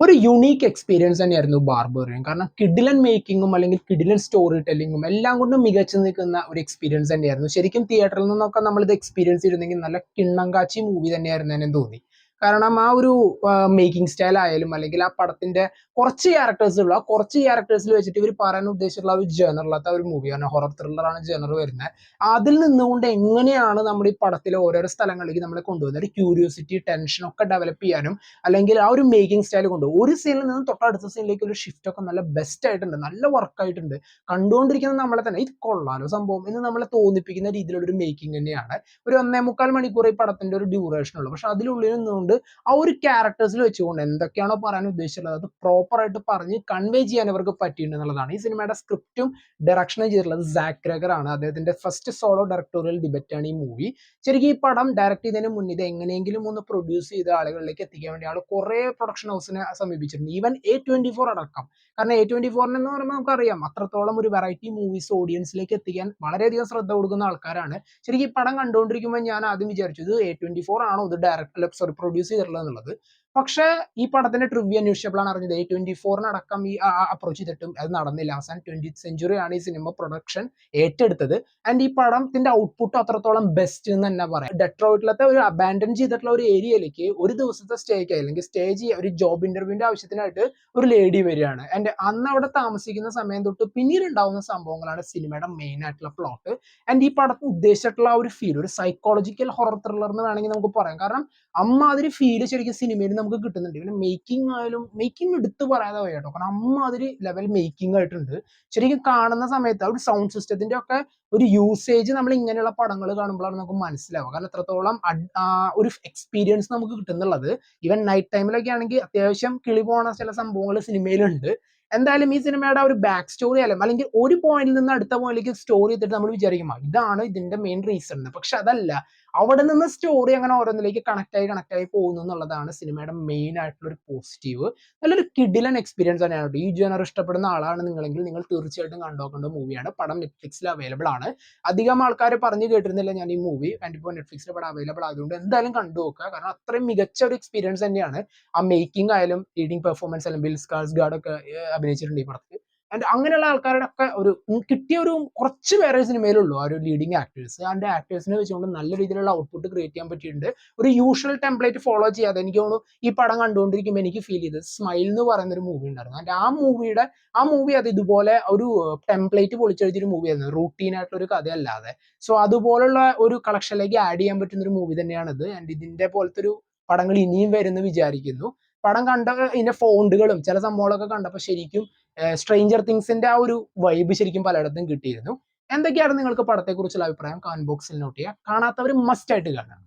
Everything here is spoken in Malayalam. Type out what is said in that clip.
ഒരു യുണീക്ക് എക്സ്പീരിയൻസ് തന്നെയായിരുന്നു ബാർബേറിയൻ. കാരണം കിഡിലൻ മേക്കിങ്ങും അല്ലെങ്കിൽ കിഡിലൻ സ്റ്റോറി ടെല്ലിങ്ങും എല്ലാം കൊണ്ടും മികച്ചു നിൽക്കുന്ന ഒരു എക്സ്പീരിയൻസ് തന്നെയായിരുന്നു. ശരിക്കും തിയേറ്ററിൽ നിന്നൊക്കെ നമ്മൾ ഇത് എക്സ്പീരിയൻസ് ചെയ്തിരുന്നെങ്കിൽ നല്ല കിണ്ണം കാച്ചി മൂവി തന്നെയായിരുന്നു എന്ന് തോന്നി. കാരണം ആ ഒരു മേക്കിംഗ് സ്റ്റൈൽ ആയാലും അല്ലെങ്കിൽ ആ പടത്തിന്റെ കുറച്ച് ക്യാരക്ടേഴ്സ് ഉള്ള കുറച്ച് ക്യാരക്ടേഴ്സിൽ വെച്ചിട്ട് ഇവർ പറയാൻ ഉദ്ദേശിച്ചിട്ടുള്ള ഒരു ജേണറിലത്തെ ഒരു മൂവിയാണ്. ഹൊറർ ത്രില്ലറാണ് ജേണർ വരുന്നത്. അതിൽ നിന്നുകൊണ്ട് എങ്ങനെയാണ് നമ്മുടെ ഈ പടത്തിലെ ഓരോരോ സ്ഥലങ്ങളിലേക്ക് നമ്മളെ കൊണ്ടുപോകുന്നത്, ഒരു ക്യൂരിയോസിറ്റി ടെൻഷൻ ഒക്കെ ഡെവലപ്പ് ചെയ്യാനും അല്ലെങ്കിൽ ആ ഒരു മേക്കിംഗ് സ്റ്റൈൽ കൊണ്ട് ഒരു സീനിൽ നിന്ന് തൊട്ടടുത്ത സീനിലേക്ക് ഒരു ഷിഫ്റ്റ് ഒക്കെ നല്ല ബെസ്റ്റ് ആയിട്ടുണ്ട്, നല്ല വർക്ക് ആയിട്ടുണ്ട്. കണ്ടുകൊണ്ടിരിക്കുന്ന നമ്മളെ തന്നെ ഇത് കൊള്ളാലോ സംഭവം എന്ന് നമ്മളെ തോന്നിപ്പിക്കുന്ന രീതിയിലുള്ള ഒരു മേക്കിംഗ് തന്നെയാണ്. ഒരു 1.25 മണിക്കൂർ ഈ പടത്തിന്റെ ഒരു ഡ്യൂറേഷൻ ഉള്ളൂ. പക്ഷെ അതിനുള്ളിൽ നിന്നുകൊണ്ട് ആ ഒരു ക്യാരക്ടേഴ്സിൽ വെച്ചുകൊണ്ട് എന്തൊക്കെയാണോ പറയാൻ ഉദ്ദേശിച്ചുള്ളത് അത് പ്രോപ്പർ ആയിട്ട് പറഞ്ഞ് കൺവേ ചെയ്യാൻ അവർക്ക് പറ്റിയിട്ടുണ്ട് എന്നുള്ളതാണ്. ഈ സിനിമയുടെ സ്ക്രിപ്റ്റും ഡയറക്ഷനും ചെയ്തിട്ടുള്ളത് സാക് ഗ്രഗർ ആണ്. അദ്ദേഹത്തിന്റെ ഫസ്റ്റ് സോളോ ഡയറക്ടോറിയൽ ഡിബറ്റ് ആണ് ഈ മൂവി. ശരിക്കും ഈ പടം ഡയറക്ട് ചെയ്തതിന് മുന്നേ ഇത് എങ്ങനെയെങ്കിലും ഒന്ന് പ്രൊഡ്യൂസ് ചെയ്ത് ആളുകളിലേക്ക് എത്തിക്കാൻ വേണ്ടി ആൾ കുറെ പ്രൊഡക്ഷൻ ഹൗസിനെ സമീപിച്ചിട്ടുണ്ട്, ഈവൻ A24 അടക്കം. കാരണം A24 എന്ന് പറയുമ്പോൾ നമുക്കറിയാം അത്രത്തോളം ഒരു വെറൈറ്റി മൂവീസ് ഓഡിയൻസിലേക്ക് എത്തിക്കാൻ വളരെയധികം ശ്രദ്ധ കൊടുക്കുന്ന ആൾക്കാരാണ്. ശരിക്കും ഈ പടം കണ്ടുകൊണ്ടിരിക്കുമ്പോൾ ഞാൻ ആദ്യം വിചാരിച്ചു ഇത് A24 ആണോ ഇത് ഡയറക്ട് പ്രൊഡ്യൂസ് ചെയ്തിട്ടുള്ളത് എന്നുള്ളത്. പക്ഷേ ഈ പടത്തിന്റെ ട്രിവ്യൂ അന്വേഷിച്ചപ്പോഴാണ് അറിഞ്ഞത് A24 അടക്കം ഈ അപ്രോച്ച് ചെയ്തിട്ടും അത് നടന്നില്ല. അവസാനം 20th സെഞ്ചുറി ആണ് ഈ സിനിമ പ്രൊഡക്ഷൻ ഏറ്റെടുത്തത്. ആൻഡ് ഈ പടത്തിന്റെ ഔട്ട്പുട്ട് അത്രത്തോളം ബെസ്റ്റ് എന്ന് തന്നെ പറയാം. ഡെട്രോയിറ്റിലത്തെ ഒരു അബാൻഡൻ ചെയ്തിട്ടുള്ള ഒരു ഏരിയയിലേക്ക് ഒരു ദിവസത്തെ സ്റ്റേക്ക് അല്ലെങ്കിൽ സ്റ്റേജ് ഒരു ജോബ് ഇന്റർവ്യൂവിന്റെ ആവശ്യത്തിനായിട്ട് ഒരു ലേഡി വരികയാണ്. ആൻഡ് അന്ന് അവിടെ താമസിക്കുന്ന സമയം തൊട്ട് പിന്നീട് ഉണ്ടാവുന്ന സംഭവങ്ങളാണ് സിനിമയുടെ മെയിൻ ആയിട്ടുള്ള പ്ലോട്ട്. ആൻഡ് ഈ പടത്തിൽ ഉദ്ദേശിച്ചിട്ടുള്ള ഒരു ഫീൽ ഒരു സൈക്കോളജിക്കൽ ഹൊറർ ത്രില്ലർ എന്ന് വേണമെങ്കിൽ നമുക്ക് പറയാം. കാരണം അമ്മാതിരി ഫീല് ശരിക്കും സിനിമയിൽ നമുക്ക് കിട്ടുന്നുണ്ട്. പിന്നെ മേക്കിംഗ് ആയാലും മേക്കിംഗ് എടുത്ത് പറയാതെ പോയി കേട്ടോ. കാരണം അമ്മാതിരി ലെവൽ മേക്കിംഗ് ആയിട്ടുണ്ട്. ശരിക്കും കാണുന്ന സമയത്ത് ആ ഒരു സൗണ്ട് സിസ്റ്റത്തിന്റെ ഒക്കെ ഒരു യൂസേജ് നമ്മൾ ഇങ്ങനെയുള്ള പടങ്ങൾ കാണുമ്പോഴാണ് നമുക്ക് മനസ്സിലാവുക. കാരണം എത്രത്തോളം ഒരു എക്സ്പീരിയൻസ് നമുക്ക് കിട്ടുന്നുള്ളത്. ഈവൻ നൈറ്റ് ടൈമിലൊക്കെ ആണെങ്കിൽ അത്യാവശ്യം കിളി പോണ ചില സംഭവങ്ങൾ സിനിമയിലുണ്ട്. എന്തായാലും ഈ സിനിമയുടെ ഒരു ബാക്ക് സ്റ്റോറി ആയാലും അല്ലെങ്കിൽ ഒരു പോയിന്റിൽ നിന്ന് അടുത്ത പോയിന്റിലേക്ക് സ്റ്റോറി എത്തിയിട്ട് നമ്മൾ വിചാരിക്കും ഇതാണ് ഇതിന്റെ മെയിൻ റീസൺ. പക്ഷെ അതല്ല, അവിടെ നിന്ന് സ്റ്റോറി അങ്ങനെ ഓരോന്നിലേക്ക് കണക്ട് ആയി പോകുന്നു എന്നുള്ളതാണ് സിനിമയുടെ മെയിൻ ആയിട്ടുള്ള ഒരു പോസിറ്റീവ്. നല്ലൊരു കിഡിലൻ എക്സ്പീരിയൻസ് തന്നെയാണ്. ഈ ജനർ ഇഷ്ടപ്പെടുന്ന ആളാണ് നിങ്ങളെങ്കിൽ നിങ്ങൾ തീർച്ചയായിട്ടും കണ്ടുനോക്കേണ്ട മൂവിയാണ്. പടം നെറ്റ്ഫ്ലിക്സിൽ അവൈലബിൾ ആണ്. അധികം ആൾക്കാർ പറഞ്ഞു കേട്ടിരുന്നില്ല ഞാൻ ഈ മൂവി, ആൻഡ് ഇപ്പോൾ നെറ്റ്ഫ്ലിക്സിൽ പടം അവൈലബിൾ ആയതുകൊണ്ട് എന്തായാലും കണ്ടു നോക്കുക. കാരണം അത്രയും മികച്ച ഒരു എക്സ്പീരിയൻസ് തന്നെയാണ്. ആ മേക്കിംഗ് ആയാലും ലീഡിംഗ് പെർഫോമൻസ് ആയാലും ബിൽ സ്കാർസ്ഗാർഡ് ഒക്കെ അഭിനയിച്ചിട്ടുണ്ട് ഈ പടത്തിൽ. ആൻഡ് അങ്ങനെയുള്ള ആൾക്കാരുടെ ഒക്കെ ഒരു കിട്ടിയ ഒരു കുറച്ച് പേരെ സിനിമയിലുള്ളൂ ആ ഒരു ലീഡിങ് ആക്ടേഴ്സ്. ആൻഡ് ആക്ടേഴ്സിനെ വെച്ചുകൊണ്ട് നല്ല രീതിയിലുള്ള ഔട്ട്പുട്ട് ക്രിയേറ്റ് ചെയ്യാൻ പറ്റിയിട്ടുണ്ട്. ഒരു യൂഷ്വൽ ടെംപ്ലേറ്റ് ഫോളോ ചെയ്യാതെ എനിക്ക് തോന്നുന്നു ഈ പടം കണ്ടുകൊണ്ടിരിക്കുമ്പോൾ എനിക്ക് ഫീൽ ചെയ്തത് സ്മൈൽ എന്ന് പറയുന്ന ഒരു മൂവി ഉണ്ടായിരുന്നു. ആൻഡ് ആ മൂവി അത് ഇതുപോലെ ഒരു ടെംപ്ലേറ്റ് പൊളിച്ചെഴുതിയൊരു മൂവി ആയിരുന്നു, റൂട്ടീൻ ആയിട്ടുള്ള ഒരു കഥയല്ലാതെ. സോ അതുപോലുള്ള ഒരു കളക്ഷനിലേക്ക് ആഡ് ചെയ്യാൻ പറ്റുന്ന ഒരു മൂവി തന്നെയാണിത്. ആൻഡ് ഇതിന്റെ പോലത്തെ ഒരു പടങ്ങൾ ഇനിയും വരുമെന്ന് വിചാരിക്കുന്നു. പടം കണ്ട ഇതിന്റെ ഫോണ്ടുകളും ചില സംഭവങ്ങളൊക്കെ കണ്ടപ്പോൾ ശരിക്കും സ്ട്രേഞ്ചർ തിങ്സിന്റെ ആ ഒരു വൈബ് ശരിക്കും പലയിടത്തും കിട്ടിയിരുന്നു. എന്തൊക്കെയാണ് നിങ്ങൾക്ക് പടത്തെക്കുറിച്ചുള്ള അഭിപ്രായം? കമന്റ് ബോക്സിൽ നോട്ട് ചെയ്യുക. കാണാത്തവർ മസ്റ്റ് ആയിട്ട് കാണാം.